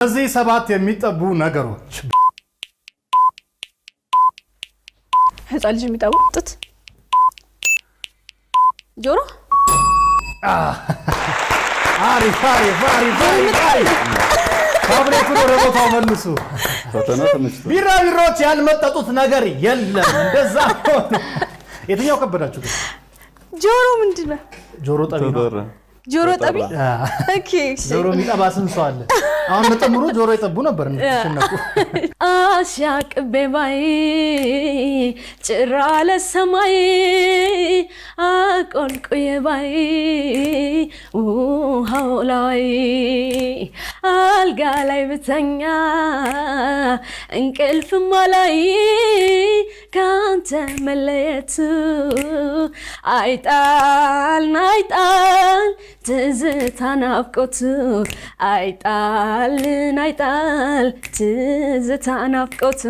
እዚህ ሰባት የሚጠቡ ነገሮች ህፃን ልጅ የሚጠቡት ጆሮ አሪፍ ታብሌቱ ወደ ቦታው መልሱ። ቢራቢሮች ያልመጠጡት ነገር የለም። እንደዛ የትኛው ከበዳችሁ? ጆሮ ምንድነው? ጆሮ ጠቢ ነው። ጆሮ ጠቢ ኦኬ። ጆሮ የሚጠባ ስንት ሰው አለ? አሁን በተምሩ ጆሮ ይጠቡ ነበር እንተነቁ አሻቅቤ ባይ ጭራ ለሰማይ አቆልቁዬ ባይ ውሃው ላይ አልጋ ላይ ብተኛ እንቅልፍማ ላይ ካንተ መለየቱ አይጣል ትዝታ ናፍቆቱ አይጣል ትዝታ ናፍቆቱ